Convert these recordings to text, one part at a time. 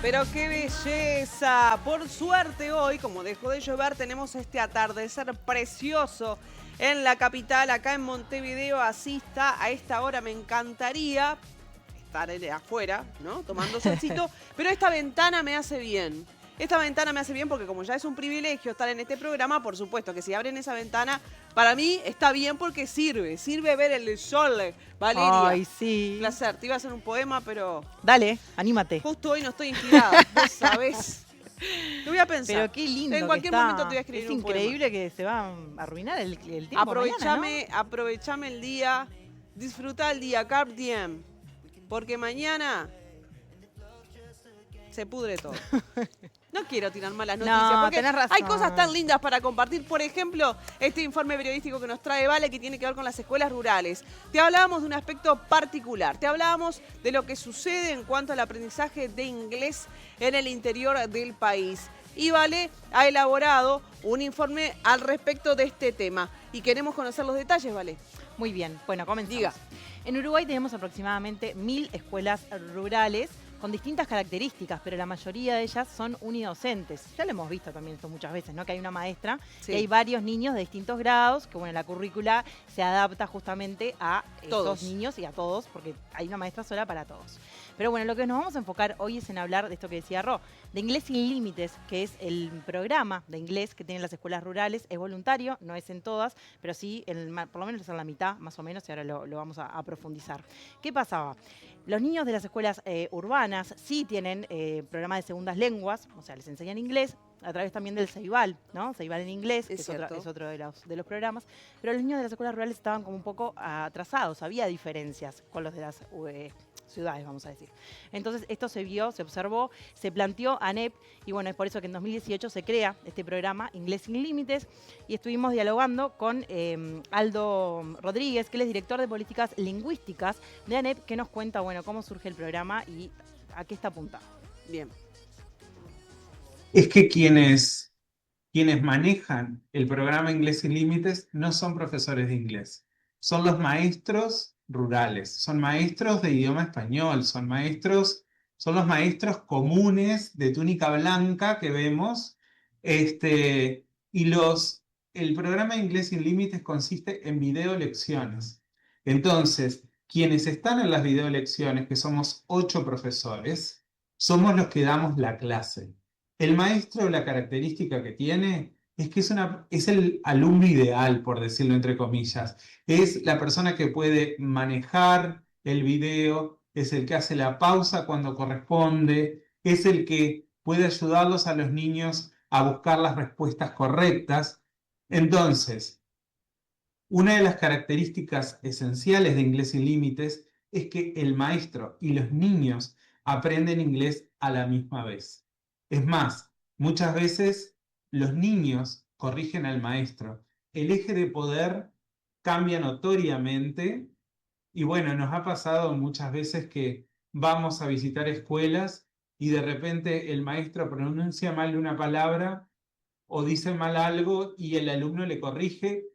Pero qué belleza. Por suerte hoy, como dejó de llover, tenemos este atardecer precioso en la capital, acá en Montevideo. Así está, a esta hora me encantaría estar afuera, ¿no? Tomando solcito, pero esta ventana me hace bien. Esta ventana me hace bien porque como ya es un privilegio estar en este programa, por supuesto que si abren esa ventana, para mí está bien porque sirve ver el sol. Valeria, Ay, sí. placer, te iba a hacer un poema, pero Dale, anímate. justo hoy no estoy inspirada, vos sabés. Lo voy a pensar. Pero qué En lindo que cualquier momento te voy a está. escribir Es un poema. increíble que se va a arruinar el tiempo mañana, ¿no? Aprovechame el día, disfrutá el día, carp diem, porque mañana se pudre todo. No quiero tirar malas noticias, No, porque tenés hay cosas tan razón. lindas para compartir. Por ejemplo, este informe periodístico que nos trae Vale, que tiene que ver con las escuelas rurales. Te hablábamos de un aspecto particular. Te hablábamos de lo que sucede en cuanto al aprendizaje de inglés en el interior del país. Y Vale ha elaborado un informe al respecto de este tema. Y queremos conocer los detalles, Vale. Muy bien, bueno, comenzamos. Diga. En Uruguay tenemos aproximadamente 1000 escuelas rurales con distintas características, pero la mayoría de ellas son unidocentes. Ya lo hemos visto también esto muchas veces, ¿no? Que hay una maestra Sí. y hay varios niños de distintos grados, que bueno, la currícula se adapta justamente a Todos. esos niños y a todos, porque hay una maestra sola para todos. Pero bueno, lo que nos vamos a enfocar hoy es en hablar de esto que decía Ro, de Inglés Sin Límites, que es el programa de inglés que tienen las escuelas rurales. Es voluntario, no es en todas, pero sí, por lo menos en la mitad, más o menos, y ahora lo vamos a profundizar. ¿Qué pasaba? Los niños de las escuelas urbanas sí tienen programas de segundas lenguas, o sea, les enseñan inglés a través también del Ceibal, ¿no? Ceibal en inglés, que es otro de los programas. Pero los niños de las escuelas rurales estaban como un poco atrasados, había diferencias con los de las ciudades, vamos a decir. Entonces esto se vio, se observó, se planteó ANEP y bueno, es por eso que en 2018 se crea este programa Inglés Sin Límites y estuvimos dialogando con Aldo Rodríguez, que él es director de políticas lingüísticas de ANEP, que nos cuenta, bueno, cómo surge el programa y a qué está apuntado. Bien. Es que quienes manejan el programa Inglés Sin Límites no son profesores de inglés, son los maestros rurales, son maestros de idioma español, son los maestros comunes de túnica blanca que vemos, y el programa Inglés Sin Límites consiste en video lecciones. Entonces, quienes están en las video lecciones, que somos 8 profesores, somos los que damos la clase. El maestro, la característica que tiene es que es el alumno ideal, por decirlo entre comillas. Es la persona que puede manejar el video, es el que hace la pausa cuando corresponde, es el que puede ayudarlos a los niños a buscar las respuestas correctas. Entonces, una de las características esenciales de Inglés Sin Límites es que el maestro y los niños aprenden inglés a la misma vez. Es más, muchas veces los niños corrigen al maestro. El eje de poder cambia notoriamente y bueno, nos ha pasado muchas veces que vamos a visitar escuelas y de repente el maestro pronuncia mal una palabra o dice mal algo y el alumno le corrige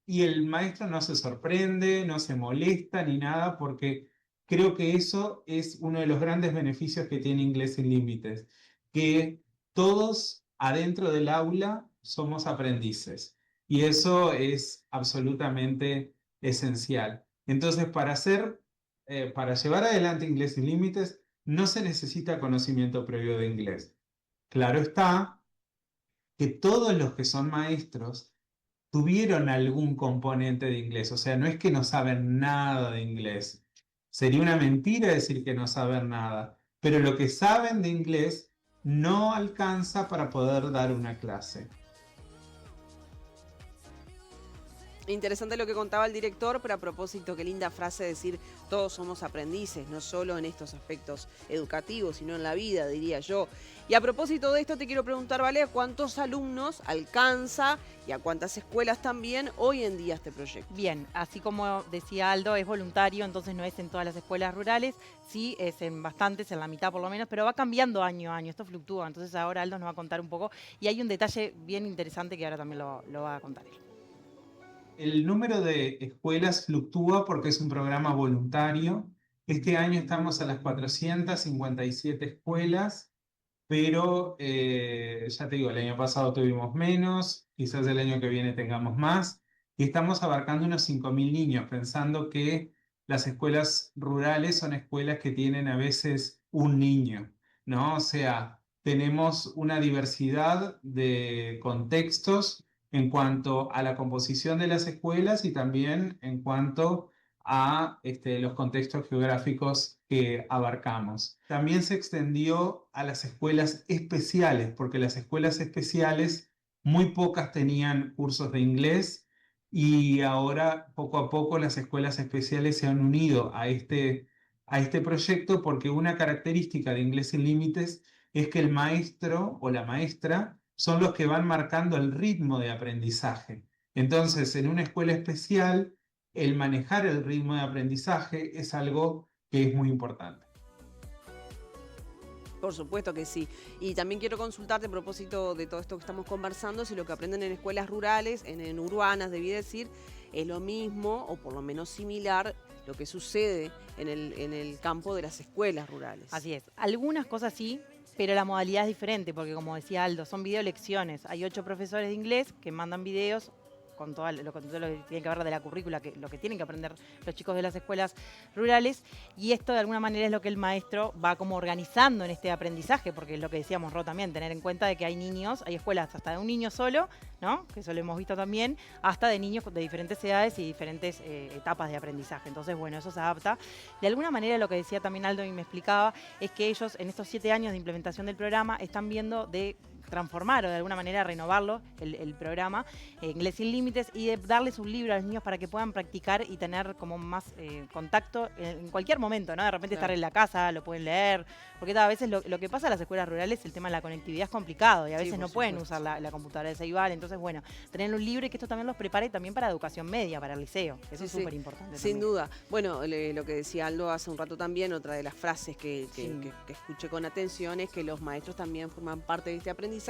y el maestro no se sorprende, no se molesta ni nada porque creo que eso es uno de los grandes beneficios que tiene Inglés Sin Límites, que todos adentro del aula somos aprendices y eso es absolutamente esencial. Entonces, para llevar adelante Inglés Sin Límites no se necesita conocimiento previo de inglés. Claro está que todos los que son maestros tuvieron algún componente de inglés, o sea, no es que no saben nada de inglés. Sería una mentira decir que no saben nada, pero lo que saben de inglés no alcanza para poder dar una clase. Interesante lo que contaba el director, pero a propósito, qué linda frase decir, todos somos aprendices, no solo en estos aspectos educativos, sino en la vida, diría yo. Y a propósito de esto, te quiero preguntar, Vale, ¿a cuántos alumnos alcanza y a cuántas escuelas también hoy en día este proyecto? Bien, así como decía Aldo, es voluntario, entonces no es en todas las escuelas rurales, sí es en bastantes, en la mitad por lo menos, pero va cambiando año a año, esto fluctúa, entonces ahora Aldo nos va a contar un poco y hay un detalle bien interesante que ahora también lo va a contar él. El número de escuelas fluctúa porque es un programa voluntario. Este año estamos a las 457 escuelas pero ya te digo, el año pasado tuvimos menos, quizás el año que viene tengamos más, y estamos abarcando unos 5.000 niños, pensando que las escuelas rurales son escuelas que tienen a veces un niño, ¿no? O sea, tenemos una diversidad de contextos en cuanto a la composición de las escuelas y también en cuanto a los contextos geográficos que abarcamos. También se extendió a las escuelas especiales, porque las escuelas especiales muy pocas tenían cursos de inglés y ahora poco a poco las escuelas especiales se han unido a este proyecto porque una característica de Inglés Sin Límites es que el maestro o la maestra son los que van marcando el ritmo de aprendizaje. Entonces, en una escuela especial, el manejar el ritmo de aprendizaje es algo que es muy importante. Por supuesto que sí. Y también quiero consultarte a propósito de todo esto que estamos conversando, si lo que aprenden en escuelas rurales, en urbanas, debí decir, es lo mismo o por lo menos similar lo que sucede en el campo de las escuelas rurales. Así es. Algunas cosas sí, pero la modalidad es diferente, porque como decía Aldo, son videolecciones. Hay 8 profesores de inglés que mandan videos con todo lo que tiene que ver de la currícula, lo que tienen que aprender los chicos de las escuelas rurales, y esto de alguna manera es lo que el maestro va como organizando en este aprendizaje, porque es lo que decíamos, Ro, también, tener en cuenta de que hay niños, hay escuelas hasta de un niño solo, ¿no? Que eso lo hemos visto también, hasta de niños de diferentes edades y diferentes etapas de aprendizaje. Entonces, bueno, eso se adapta. De alguna manera, lo que decía también Aldo y me explicaba, es que ellos en estos 7 años de implementación del programa están viendo de transformar o de alguna manera renovarlo, el programa Inglés Sin Límites, y de darles un libro a los niños para que puedan practicar y tener como más contacto en cualquier momento, ¿no? De repente estar en la casa, lo pueden leer, porque a veces lo que pasa en las escuelas rurales, el tema de la conectividad es complicado y a veces no pueden usar la computadora de Ceibal, entonces bueno, tener un libro y que esto también los prepare también para educación media, para el liceo, eso es súper importante. Sin duda. Bueno, lo que decía Aldo hace un rato también, otra de las frases que escuché con atención es que los maestros también forman parte de este aprendizaje.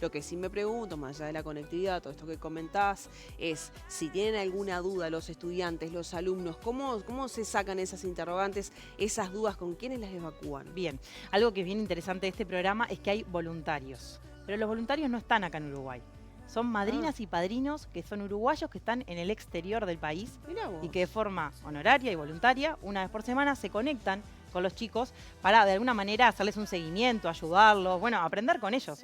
Lo que sí me pregunto, más allá de la conectividad, todo esto que comentás, es si tienen alguna duda los estudiantes, los alumnos, ¿cómo se sacan esas interrogantes, esas dudas, con quiénes las evacúan? Bien, algo que es bien interesante de este programa es que hay voluntarios, pero los voluntarios no están acá en Uruguay. Son madrinas y padrinos que son uruguayos que están en el exterior del país y que de forma honoraria y voluntaria, una vez por semana, se conectan con los chicos para de alguna manera hacerles un seguimiento, ayudarlos, bueno, aprender con ellos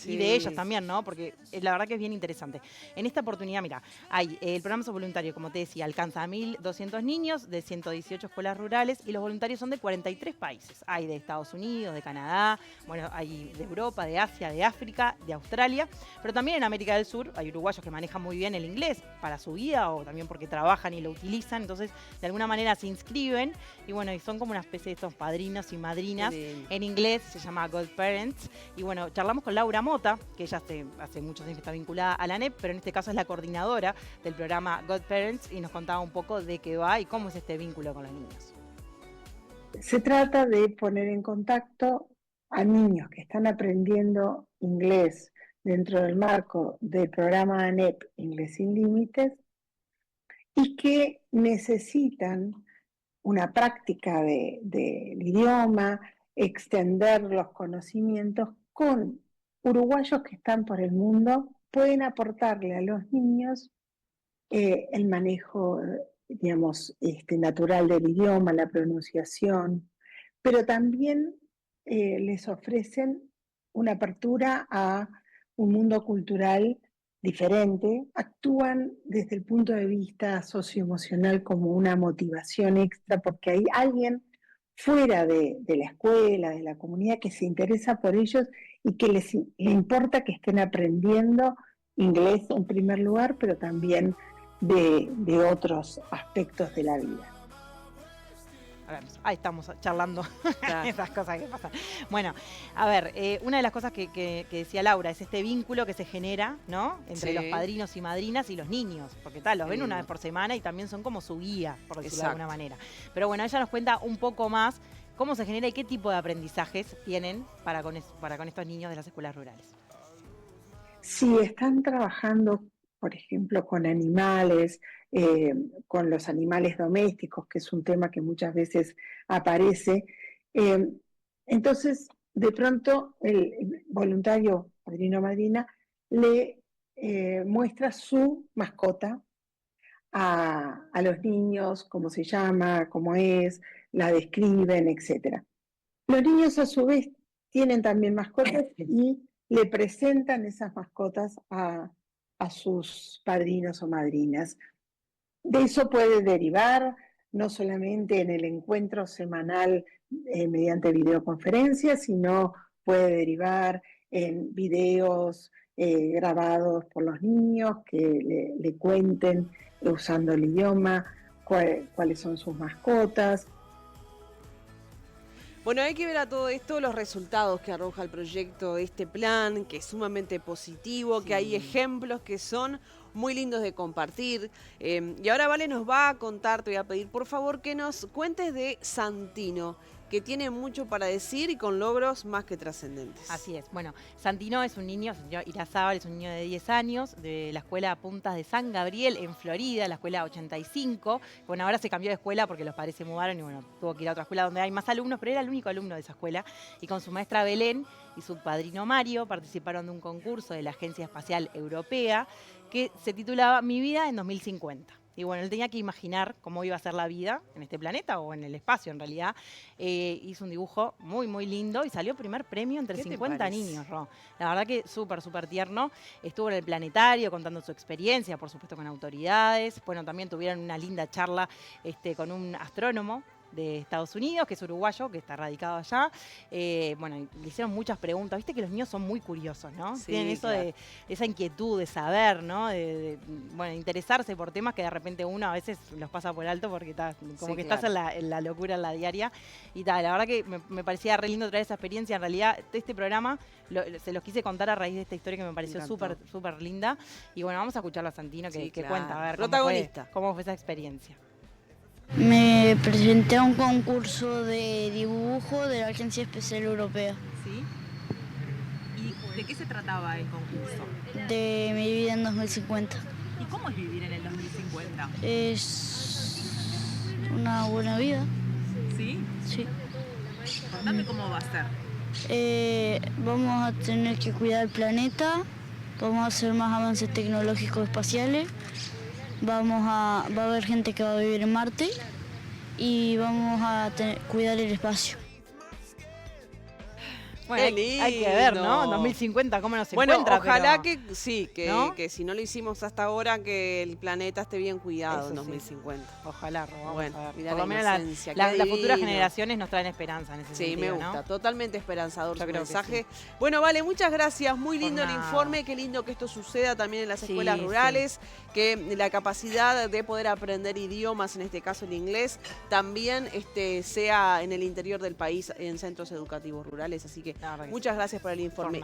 y de ellos también, ¿no? Porque la verdad que es bien interesante. En esta oportunidad, mira, hay el programa voluntario, como te decía, alcanza a 1.200 niños de 118 escuelas rurales y los voluntarios son de 43 países. Hay de Estados Unidos, de Canadá, bueno, hay de Europa, de Asia, de África, de Australia, pero también en América del Sur hay uruguayos que manejan muy bien el inglés para su vida o también porque trabajan y lo utilizan, entonces de alguna manera se inscriben y bueno, son como una especie de estos padrinos y madrinas. En inglés se llama Godparents. Y bueno, charlamos con Laura Mota, que ella hace muchos años que está vinculada a la ANEP, pero en este caso es la coordinadora del programa Godparents y nos contaba un poco de qué va y cómo es este vínculo con los niños. Se trata de poner en contacto a niños que están aprendiendo inglés dentro del marco del programa ANEP Inglés Sin Límites y que necesitan una práctica del idioma, extender los conocimientos con uruguayos que están por el mundo, pueden aportarle a los niños el manejo, digamos, natural del idioma, la pronunciación, pero también les ofrecen una apertura a un mundo cultural diferente, actúan desde el punto de vista socioemocional como una motivación extra porque hay alguien fuera de la escuela, de la comunidad que se interesa por ellos y que le importa que estén aprendiendo inglés en primer lugar, pero también de otros aspectos de la vida. A ver, ahí estamos charlando esas cosas que pasan. Bueno, a ver, una de las cosas que decía Laura es este vínculo que se genera, ¿no? Entre los padrinos y madrinas y los niños, porque los ven una vez por semana y también son como su guía, por decirlo de alguna manera. Pero bueno, ella nos cuenta un poco más cómo se genera y qué tipo de aprendizajes tienen para con estos niños de las escuelas rurales. Si están trabajando, por ejemplo, con animales, con los animales domésticos, que es un tema que muchas veces aparece, entonces de pronto el voluntario, padrino o madrina, le muestra su mascota a los niños, cómo se llama, cómo es, la describen, etc. Los niños a su vez tienen también mascotas y le presentan esas mascotas a sus padrinos o madrinas. De eso puede derivar no solamente en el encuentro semanal mediante videoconferencia, sino puede derivar en videos grabados por los niños que le cuenten usando el idioma cuáles son sus mascotas. Bueno, hay que ver a todo esto los resultados que arroja el proyecto de este plan, que es sumamente positivo, que hay ejemplos que son muy lindos de compartir. Y ahora Vale nos va a contar, te voy a pedir por favor que nos cuentes de Santino, que tiene mucho para decir y con logros más que trascendentes. Así es. Bueno, Santino es un niño, Irazábal es un niño de 10 años, de la escuela Puntas de San Gabriel en Florida, la escuela 85. Bueno, ahora se cambió de escuela porque los padres se mudaron y bueno, tuvo que ir a otra escuela donde hay más alumnos, pero era el único alumno de esa escuela. Y con su maestra Belén y su padrino Mario participaron de un concurso de la Agencia Espacial Europea que se titulaba Mi vida en 2050. Y bueno, él tenía que imaginar cómo iba a ser la vida en este planeta o en el espacio en realidad. Hizo un dibujo muy, muy lindo y salió primer premio entre 50 niños, Ro. La verdad que súper, súper tierno. Estuvo en el planetario contando su experiencia, por supuesto con autoridades. Bueno, también tuvieron una linda charla con un astrónomo de Estados Unidos, que es uruguayo, que está radicado allá. Bueno, le hicieron muchas preguntas. Viste que los niños son muy curiosos, ¿no? Sí, tienen eso claro. de esa inquietud de saber, ¿no? Bueno, interesarse por temas que de repente uno a veces los pasa por alto porque como Sí, que claro. estás en la locura, en la diaria. Y tal, la verdad que me parecía re lindo traer esa experiencia. En realidad, este programa se los quise contar a raíz de esta historia que me pareció súper, súper linda. Y bueno, vamos a escucharlo a Santino que, Sí, que claro. cuenta, a ver Protagonista. cómo fue esa experiencia. Me presenté a un concurso de dibujo de la Agencia Espacial Europea, ¿Sí? ¿Y de qué se trataba el concurso? de mi vida en 2050. ¿Y cómo es vivir en el 2050? Es una buena vida, ¿Sí? sí. Contame cómo va a ser. Vamos a tener que cuidar el planeta, vamos a hacer más avances tecnológicos espaciales, va a haber gente que va a vivir en Marte y vamos a cuidar el espacio. Bueno, hay que ver, ¿no? 2050, ¿cómo nos Bueno, encuentra? ojalá pero, que sí, ¿no? que si no lo hicimos hasta ahora, que el planeta esté bien cuidado Eso en sí. 2050. Ojalá, Ro, Bueno, vamos a ver. mirá Por la lo menos inocencia, las qué futuras divino. generaciones nos traen esperanza en ese Sí, sentido, me gusta, ¿no? totalmente esperanzador Yo su creo que mensaje. Bueno, Vale, muchas gracias, muy Por lindo el nada. informe, qué lindo que esto suceda también en las Sí, escuelas sí. rurales, que la capacidad de poder aprender idiomas, en este caso el inglés, también sea en el interior del país, en centros educativos rurales, así que La verdad que sí. muchas gracias por el Por informe. nada.